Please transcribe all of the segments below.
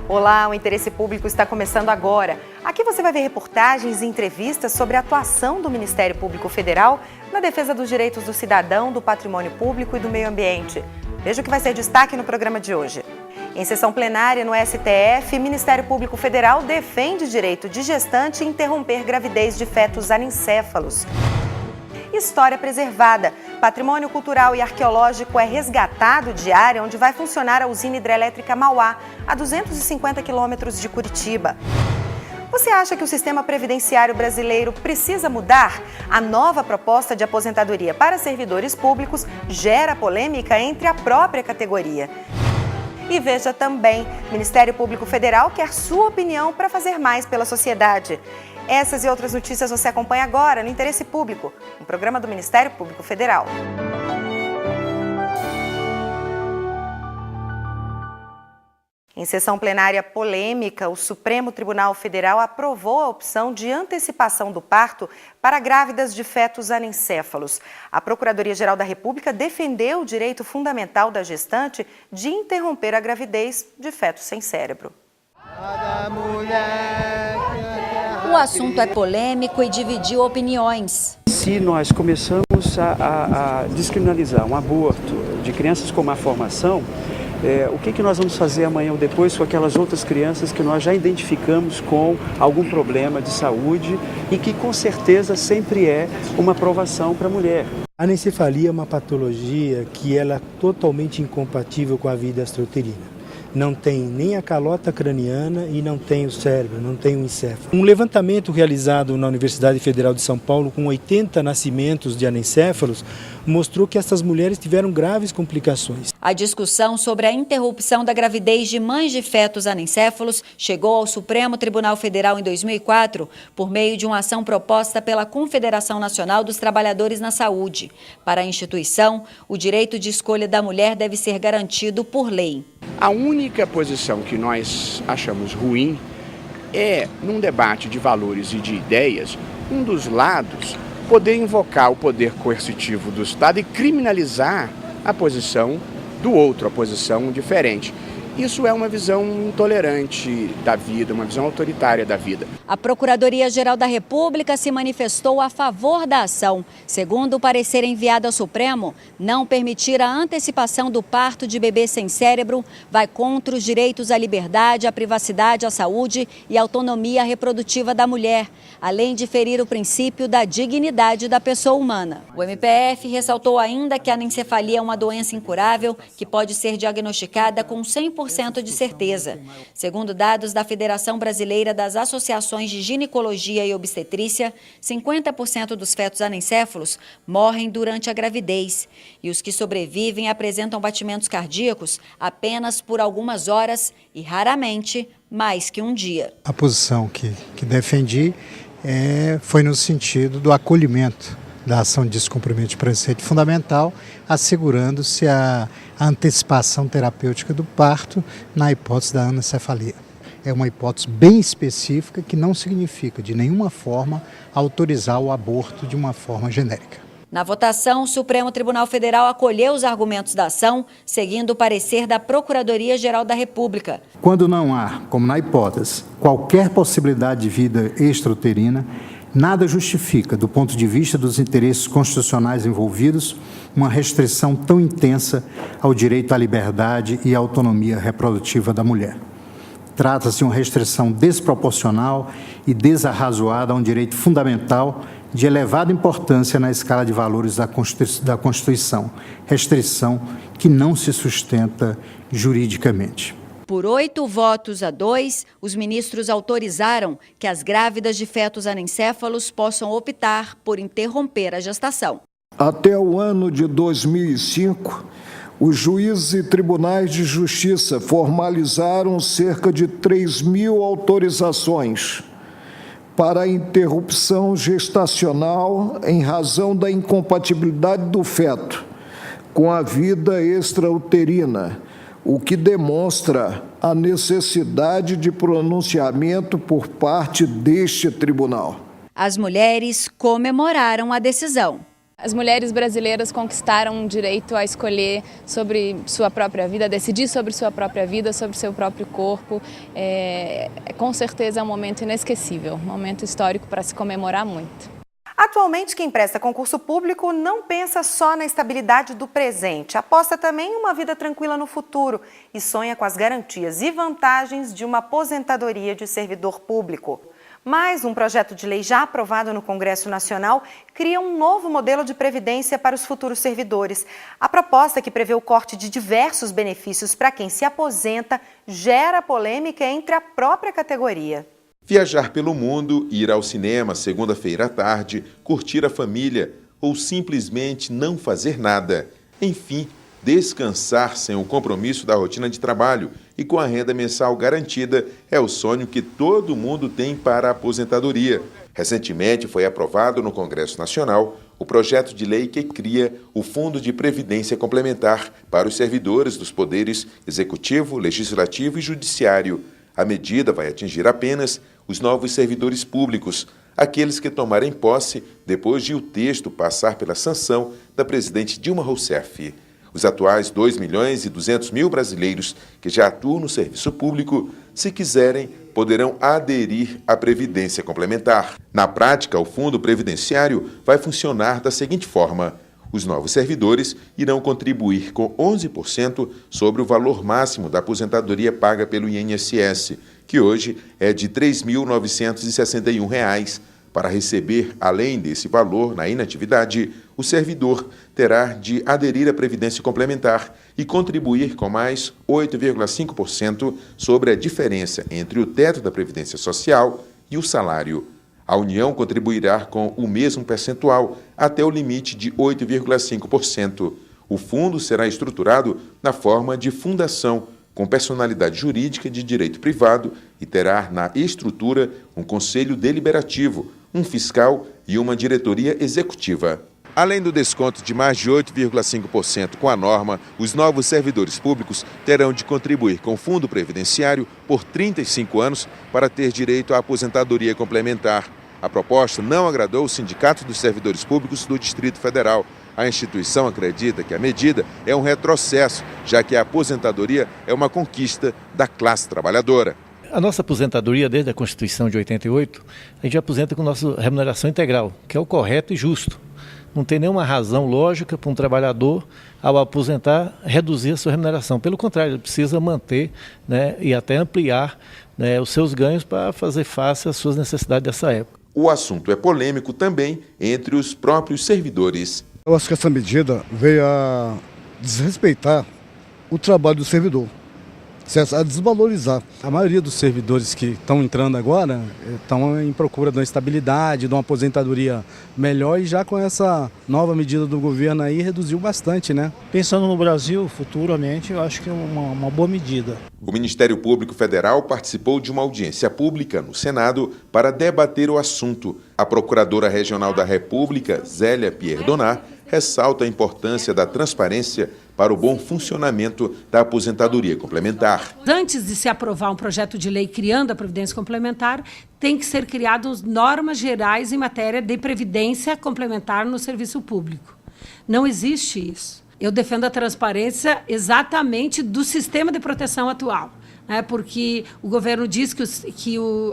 Olá, o Interesse Público está começando agora. Aqui você vai ver reportagens e entrevistas sobre a atuação do Ministério Público Federal na defesa dos direitos do cidadão, do patrimônio público e do meio ambiente. Veja o que vai ser destaque no programa de hoje. Em sessão plenária no STF, o Ministério Público Federal defende direito de gestante interromper gravidez de fetos anencéfalos. História preservada. Patrimônio cultural e arqueológico é resgatado de área onde vai funcionar a usina hidrelétrica Mauá, a 250 quilômetros de Curitiba. Você acha que o sistema previdenciário brasileiro precisa mudar? A nova proposta de aposentadoria para servidores públicos gera polêmica entre a própria categoria. E veja também, o Ministério Público Federal quer sua opinião para fazer mais pela sociedade. Essas e outras notícias você acompanha agora no Interesse Público, um programa do Ministério Público Federal. Em sessão plenária polêmica, o Supremo Tribunal Federal aprovou a opção de antecipação do parto para grávidas de fetos anencéfalos. A Procuradoria-Geral da República defendeu o direito fundamental da gestante de interromper a gravidez de fetos sem cérebro. O assunto é polêmico e dividiu opiniões. Se nós começamos a descriminalizar um aborto de crianças com má formação, o que nós vamos fazer amanhã ou depois com aquelas outras crianças que nós já identificamos com algum problema de saúde e que com certeza sempre é uma provação para a mulher? A anencefalia é uma patologia que ela é totalmente incompatível com a vida extrauterina. Não tem nem a calota craniana e não tem o cérebro, não tem o encéfalo. Um levantamento realizado na Universidade Federal de São Paulo com 80 nascimentos de anencéfalos mostrou que essas mulheres tiveram graves complicações. A discussão sobre a interrupção da gravidez de mães de fetos anencéfalos chegou ao Supremo Tribunal Federal em 2004 por meio de uma ação proposta pela Confederação Nacional dos Trabalhadores na Saúde. Para a instituição, o direito de escolha da mulher deve ser garantido por lei. A única posição que nós achamos ruim é, num debate de valores e de ideias, um dos lados poder invocar o poder coercitivo do Estado e criminalizar a posição do outro, a posição diferente. Isso é uma visão intolerante da vida, uma visão autoritária da vida. A Procuradoria-Geral da República se manifestou a favor da ação. Segundo o parecer enviado ao Supremo, não permitir a antecipação do parto de bebê sem cérebro vai contra os direitos à liberdade, à privacidade, à saúde e à autonomia reprodutiva da mulher, além de ferir o princípio da dignidade da pessoa humana. O MPF ressaltou ainda que a anencefalia é uma doença incurável que pode ser diagnosticada com 100% de certeza. Segundo dados da Federação Brasileira das Associações de Ginecologia e Obstetrícia, 50% dos fetos anencéfalos morrem durante a gravidez e os que sobrevivem apresentam batimentos cardíacos apenas por algumas horas e raramente mais que um dia. A posição que defendi foi no sentido do acolhimento da ação de descumprimento de preceito fundamental, assegurando-se a antecipação terapêutica do parto na hipótese da anencefalia. É uma hipótese bem específica que não significa de nenhuma forma autorizar o aborto de uma forma genérica. Na votação, o Supremo Tribunal Federal acolheu os argumentos da ação, seguindo o parecer da Procuradoria-Geral da República. Quando não há, como na hipótese, qualquer possibilidade de vida extrauterina, nada justifica, do ponto de vista dos interesses constitucionais envolvidos, uma restrição tão intensa ao direito à liberdade e à autonomia reprodutiva da mulher. Trata-se de uma restrição desproporcional e desarrazoada a um direito fundamental de elevada importância na escala de valores da Constituição, restrição que não se sustenta juridicamente. Por 8-2, os ministros autorizaram que as grávidas de fetos anencéfalos possam optar por interromper a gestação. Até o ano de 2005, os juízes e tribunais de justiça formalizaram cerca de 3.000 autorizações para a interrupção gestacional em razão da incompatibilidade do feto com a vida extrauterina, o que demonstra a necessidade de pronunciamento por parte deste tribunal. As mulheres comemoraram a decisão. As mulheres brasileiras conquistaram o direito a escolher sobre sua própria vida, a decidir sobre sua própria vida, sobre seu próprio corpo. Com certeza é um momento inesquecível, um momento histórico para se comemorar muito. Atualmente, quem presta concurso público não pensa só na estabilidade do presente, aposta também em uma vida tranquila no futuro e sonha com as garantias e vantagens de uma aposentadoria de servidor público. Mas um projeto de lei já aprovado no Congresso Nacional cria um novo modelo de previdência para os futuros servidores. A proposta, que prevê o corte de diversos benefícios para quem se aposenta, gera polêmica entre a própria categoria. Viajar pelo mundo, ir ao cinema segunda-feira à tarde, curtir a família ou simplesmente não fazer nada. Enfim, descansar sem o compromisso da rotina de trabalho e com a renda mensal garantida é o sonho que todo mundo tem para a aposentadoria. Recentemente foi aprovado no Congresso Nacional o projeto de lei que cria o Fundo de Previdência Complementar para os servidores dos poderes Executivo, Legislativo e Judiciário. A medida vai atingir apenas os novos servidores públicos, aqueles que tomarem posse depois de o texto passar pela sanção da presidente Dilma Rousseff. Os atuais 2.200.000 brasileiros que já atuam no serviço público, se quiserem, poderão aderir à Previdência Complementar. Na prática, o Fundo Previdenciário vai funcionar da seguinte forma: os novos servidores irão contribuir com 11% sobre o valor máximo da aposentadoria paga pelo INSS, que hoje é de R$ 3.961. Para receber, além desse valor na inatividade, o servidor terá de aderir à Previdência Complementar e contribuir com mais 8,5% sobre a diferença entre o teto da Previdência Social e o salário. A União contribuirá com o mesmo percentual até o limite de 8,5%. O fundo será estruturado na forma de fundação, com personalidade jurídica de direito privado e terá na estrutura um conselho deliberativo, um fiscal e uma diretoria executiva. Além do desconto de mais de 8,5% com a norma, os novos servidores públicos terão de contribuir com o Fundo Previdenciário por 35 anos para ter direito à aposentadoria complementar. A proposta não agradou o Sindicato dos Servidores Públicos do Distrito Federal. A instituição acredita que a medida é um retrocesso, já que a aposentadoria é uma conquista da classe trabalhadora. A nossa aposentadoria, desde a Constituição de 88, a gente aposenta com nossa remuneração integral, que é o correto e justo. Não tem nenhuma razão lógica para um trabalhador, ao aposentar, reduzir a sua remuneração. Pelo contrário, ele precisa manter, e até ampliar, os seus ganhos para fazer face às suas necessidades dessa época. O assunto é polêmico também entre os próprios servidores. Eu acho que essa medida veio a desrespeitar o trabalho do servidor, a desvalorizar. A maioria dos servidores que estão entrando agora estão em procura de uma estabilidade, de uma aposentadoria melhor, e já com essa nova medida do governo aí reduziu bastante, né? Pensando no Brasil futuramente, eu acho que é uma boa medida. O Ministério Público Federal participou de uma audiência pública no Senado para debater o assunto. A Procuradora Regional da República, Zélia Pierdonat, ressalta a importância da transparência para o bom funcionamento da aposentadoria complementar. Antes de se aprovar um projeto de lei criando a Previdência Complementar, tem que ser criadas normas gerais em matéria de previdência complementar no serviço público. Não existe isso. Eu defendo a transparência exatamente do sistema de proteção atual. Porque o governo diz que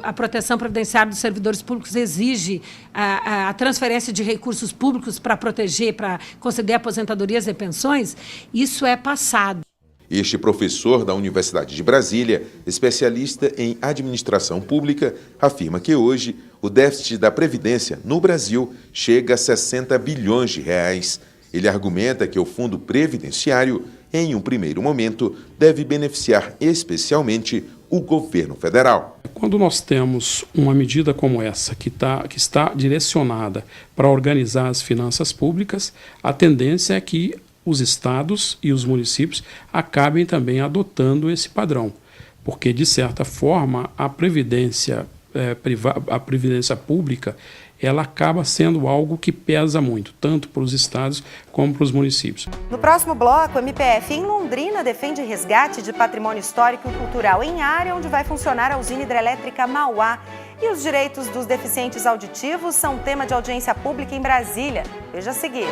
a proteção previdenciária dos servidores públicos exige a transferência de recursos públicos para proteger, para conceder aposentadorias e pensões. Isso é passado. Este professor da Universidade de Brasília, especialista em administração pública, afirma que hoje o déficit da Previdência no Brasil chega a 60 bilhões de reais. Ele argumenta que o Fundo Previdenciário, em um primeiro momento, deve beneficiar especialmente o governo federal. Quando nós temos uma medida como essa, que está direcionada para organizar as finanças públicas, a tendência é que os estados e os municípios acabem também adotando esse padrão, porque, de certa forma, a previdência pública, ela acaba sendo algo que pesa muito, tanto para os estados como para os municípios. No próximo bloco, a MPF em Londrina defende resgate de patrimônio histórico e cultural em área onde vai funcionar a usina hidrelétrica Mauá. E os direitos dos deficientes auditivos são tema de audiência pública em Brasília. Veja a seguir.